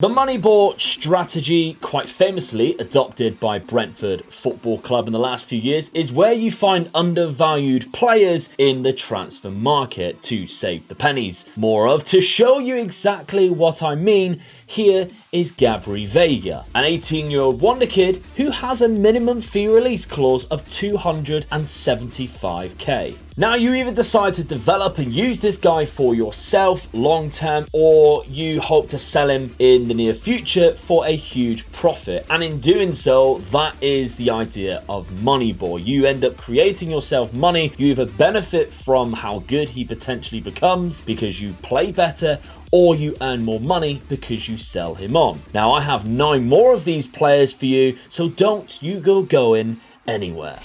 The Moneyball strategy, quite famously adopted by Brentford Football Club in the last few years, is where you find undervalued players in the transfer market to save the pennies. More of, to show you exactly what I mean, here is Gabri Veiga, an 18-year-old wonder kid who has a minimum fee release clause of 275k. Now, you either decide to develop and use this guy for yourself long term, or you hope to sell him in the near future for a huge profit. And in doing so, that is the idea of Moneyball. You end up creating yourself money. You either benefit from how good he potentially becomes because you play better, or you earn more money because you sell him on. Now, I have 9 more of these players for you, so don't you go going anywhere.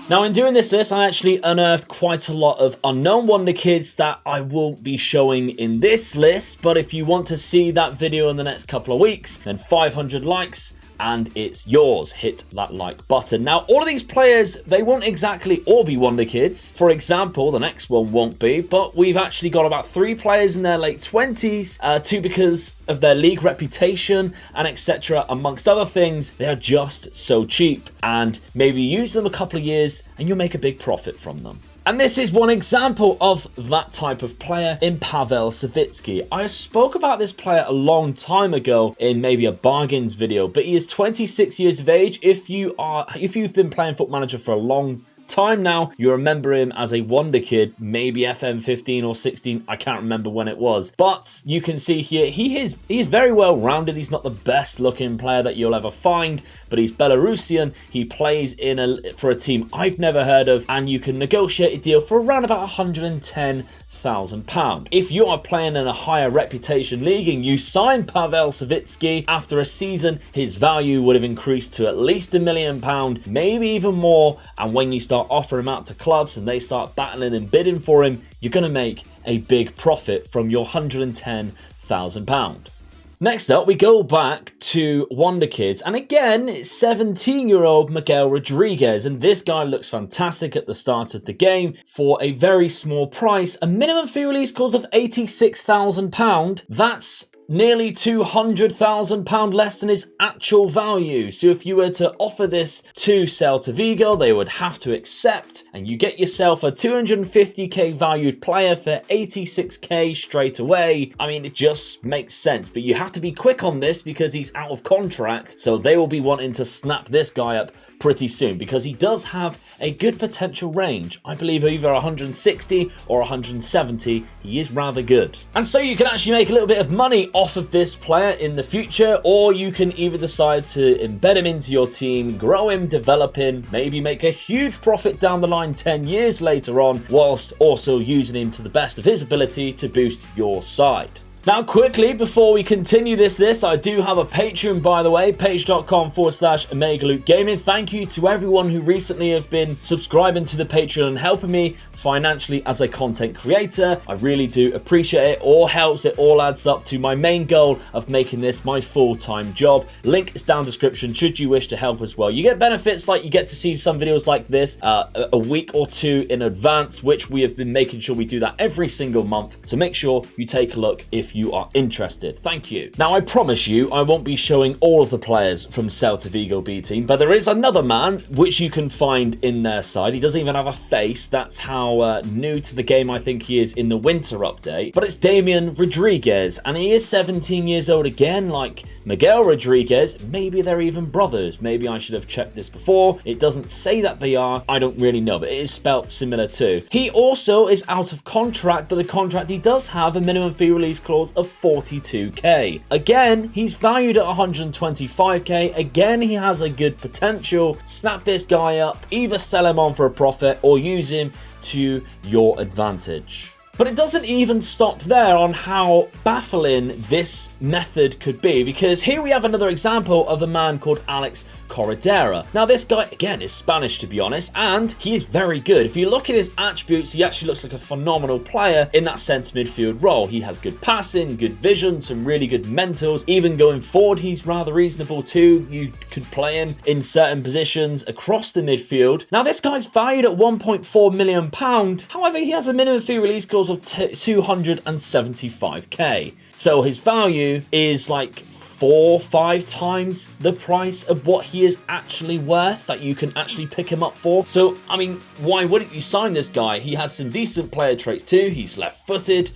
Now, in doing this list, I actually unearthed quite a lot of unknown wonder kids that I won't be showing in this list, but if you want to see that video in the next couple of weeks, then 500 likes and it's yours. Hit that like button. Now, all of these players, they won't exactly all be wonder kids. For example, the next one won't be, but we've actually got about 3 players in their late 20s, 2 because of their league reputation and etc. Amongst other things, they are just so cheap, and maybe use them a couple of years and you'll make a big profit from them. And this is one example of that type of player in Pavel Savitsky. I spoke about this player a long time ago in maybe a bargains video, but he is 26 years of age. If you've been playing Foot Manager for a long time now, you remember him as a wonder kid, maybe FM 15 or 16, I can't remember when it was, but you can see here he is very well rounded. He's not the best looking player that you'll ever find, but he's Belarusian. He plays for a team I've never heard of, and you can negotiate a deal for around about £110,000. If you are playing in a higher reputation league and you sign Pavel Savitsky, after a season his value would have increased to at least £1 million, maybe even more, and when you start offering him out to clubs and they start battling and bidding for him, you're going to make a big profit from your £110,000. Next up, we go back to Wonderkids, and again, it's 17-year-old Miguel Rodriguez, and this guy looks fantastic at the start of the game for a very small price. A minimum fee release clause of £86,000. That's nearly £200,000 less than his actual value. So if you were to offer this to Celta Vigo, they would have to accept, and you get yourself a 250k valued player for 86k straight away. I mean, it just makes sense, but you have to be quick on this because he's out of contract, so they will be wanting to snap this guy up pretty soon because he does have a good potential range. I believe either 160 or 170. He is rather good. And so you can actually make a little bit of money off of this player in the future, or you can either decide to embed him into your team, grow him, develop him, maybe make a huge profit down the line 10 years later on, whilst also using him to the best of his ability to boost your side. Now, quickly, before we continue this list, I do have a Patreon, by the way, page.com/OmegaLukeGaming. Thank you to everyone who recently have been subscribing to the Patreon and helping me financially as a content creator. I really do appreciate it. All helps, it all adds up to my main goal of making this my full-time job. Link is down description should you wish to help as well. You get benefits like you get to see some videos like this a week or 2 in advance, which we have been making sure we do that every single month. So make sure you take a look if you are interested. Thank you. Now, I promise you I won't be showing all of the players from Celta Vigo B team, but there is another man which you can find in their side. He doesn't even have a face. That's how new to the game I think he is in the winter update, but it's Damian Rodriguez, and he is 17 years old again, like Miguel Rodriguez. Maybe they're even brothers. Maybe I should have checked this before. It doesn't say that they are. I don't really know, but it is spelt similar too. He also is out of contract, but the contract he does have a minimum fee release clause of 42k. Again, he's valued at 125k. Again, he has a good potential. Snap this guy up, either sell him on for a profit or use him to your advantage. But it doesn't even stop there on how baffling this method could be, because here we have another example of a man called Alex Corredera. Now this guy, again, is Spanish to be honest, and he is very good. If you look at his attributes, he actually looks like a phenomenal player in that centre midfield role. He has good passing, good vision, some really good mentals. Even going forward, he's rather reasonable too. You could play him in certain positions across the midfield. Now this guy's valued at £1.4 million. However, he has a minimum fee release clause of 275k. So his value is like 4-5 times the price of what he is actually worth that you can actually pick him up for. So, I mean, why wouldn't you sign this guy? He has some decent player traits too. He's left-footed.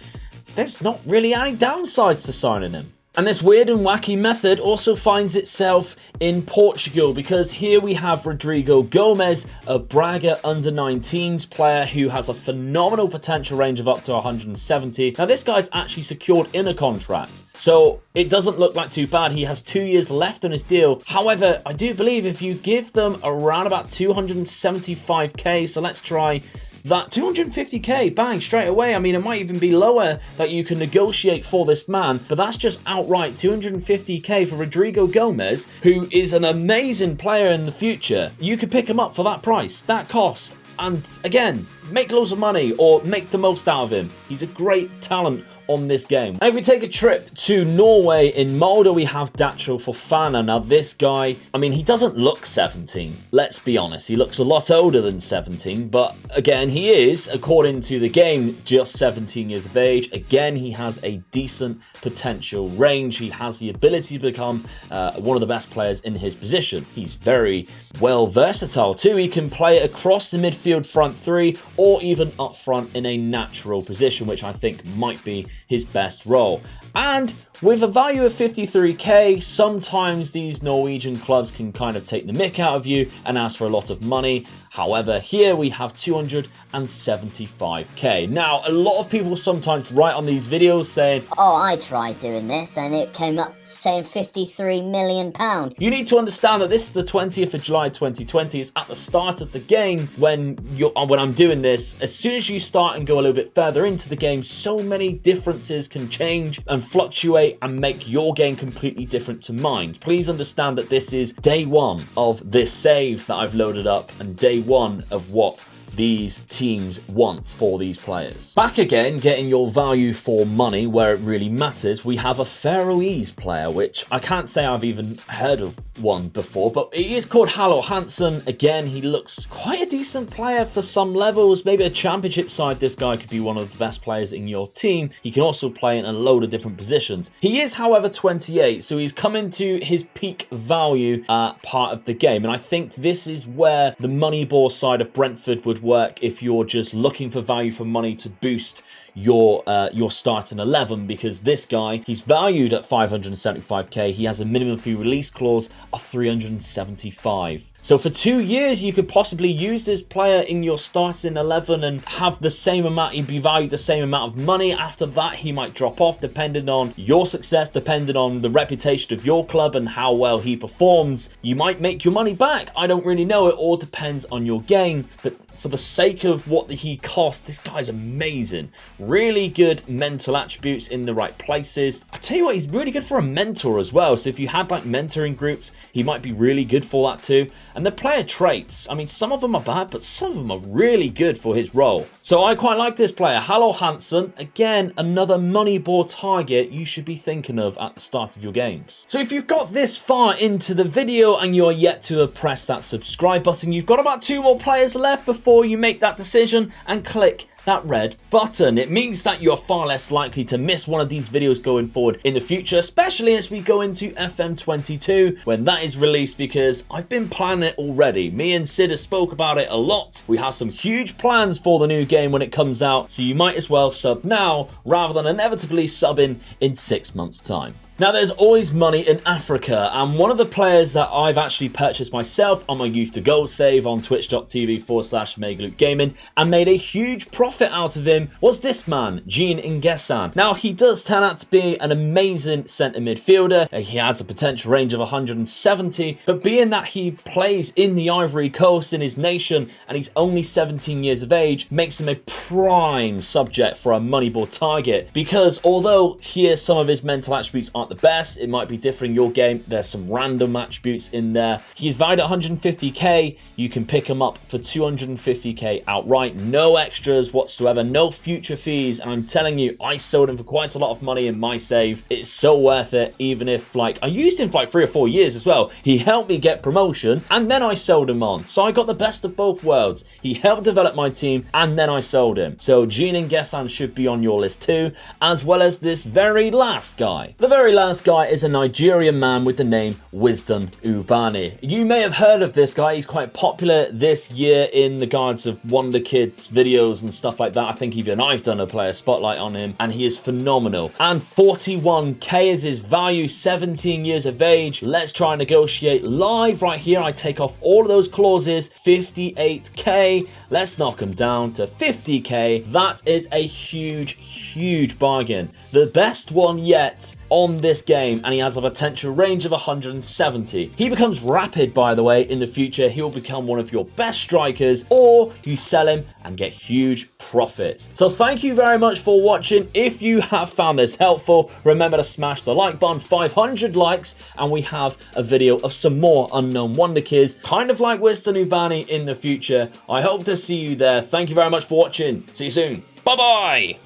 There's not really any downsides to signing him. And this weird and wacky method also finds itself in Portugal, because here we have Rodrigo Gomes, a Braga under-19s player who has a phenomenal potential range of up to 170. Now this guy's actually secured in a contract, so it doesn't look like too bad. He has 2 years left on his deal. However, I do believe if you give them around about 275k, so let's try that 250k, bang, straight away. I mean, it might even be lower that you can negotiate for this man, but that's just outright 250k for Rodrigo Gomes, who is an amazing player in the future. You could pick him up for that price, that cost, and again, make loads of money or make the most out of him. He's a great talent on this game. And if we take a trip to Norway, in Molde we have Dachshund Fofana. Now this guy, I mean, he doesn't look 17, let's be honest. He looks a lot older than 17, but again, he is, according to the game, just 17 years of age. Again, he has a decent potential range. He has the ability to become one of the best players in his position. He's very well versatile too. He can play across the midfield front three or even up front in a natural position, which I think might be his best role. And with a value of 53k, sometimes these Norwegian clubs can kind of take the mick out of you and ask for a lot of money. However, here we have 275k. Now, a lot of people sometimes write on these videos saying, "Oh, I tried doing this and it came up saying £53 million. You need to understand that this is the 20th of July 2020. It's at the start of the game when I'm doing this. As soon as you start and go a little bit further into the game, so many differences can change and fluctuate and make your game completely different to mine. Please understand that this is day one of this save that I've loaded up and day one of what these teams want for these players. Back again, getting your value for money where it really matters, we have a Faroese player, which I can't say I've even heard of one before, but he is called Hansen. Again, he looks quite a decent player for some levels. Maybe a championship side, this guy could be one of the best players in your team. He can also play in a load of different positions. He is, however, 28, so he's coming to his peak value part of the game, and I think this is where the Moneyball side of Brentford would work if you're just looking for value for money to boost your starting 11, because this guy, he's valued at 575k. He has a minimum fee release clause of 375. So for 2 years, you could possibly use this player in your starting 11 and have the same amount, he'd be valued the same amount of money. After that, he might drop off depending on your success, depending on the reputation of your club and how well he performs. You might make your money back. I don't really know. It all depends on your game, but for the sake of what he costs, this guy's amazing. Really good mental attributes in the right places. I tell you what, he's really good for a mentor as well. So if you had like mentoring groups, he might be really good for that too. And the player traits, I mean, some of them are bad, but some of them are really good for his role. So I quite like this player, Hansen. Again, another Moneyball target you should be thinking of at the start of your games. So if you've got this far into the video and you're yet to have pressed that subscribe button, you've got about 2 more players left before you make that decision and click that red button. It means that you're far less likely to miss one of these videos going forward in the future, especially as we go into FM22 when that is released, because I've been planning it already. Me and Sid have spoke about it a lot. We have some huge plans for the new game when it comes out, so you might as well sub now rather than inevitably subbing in 6 months' time. Now, there's always money in Africa, and one of the players that I've actually purchased myself on my Youth to Goal save on twitch.tv/MegaLukeGaming and made a huge profit out of him was this man, Jean Ingesan. Now, he does turn out to be an amazing centre midfielder. He has a potential range of 170, but being that he plays in the Ivory Coast in his nation and he's only 17 years of age, makes him a prime subject for a Moneyball target, because although here some of his mental attributes are aren't the best. It might be different in your game. There's some random attributes in there. He's valued at 150k. You can pick him up for 250k outright. No extras whatsoever, no future fees. And I'm telling you, I sold him for quite a lot of money in my save. It's so worth it, even if like I used him for like 3 or 4 years as well. He helped me get promotion and then I sold him on. So I got the best of both worlds. He helped develop my team and then I sold him. So Gene and Gessan should be on your list too, as well as this very last guy. The very last guy is a Nigerian man with the name Wisdom Ubani. You may have heard of this guy. He's quite popular this year in the regards of Wonderkids videos and stuff like that. I think even I've done a player spotlight on him and he is phenomenal. And 41k is his value, 17 years of age. Let's try and negotiate live right here. I take off all of those clauses, 58k. Let's knock him down to 50k. That is a huge bargain. The best one yet on this game, and he has a potential range of 170. He becomes rapid, by the way, in the future. He'll become one of your best strikers, or you sell him and get huge profits. So thank you very much for watching. If you have found this helpful, remember to smash the like button. 500 likes and we have a video of some more unknown Wonderkids, kind of like Wisdom Ubani in the future. I hope to see you there. Thank you very much for watching. See you soon. Bye bye.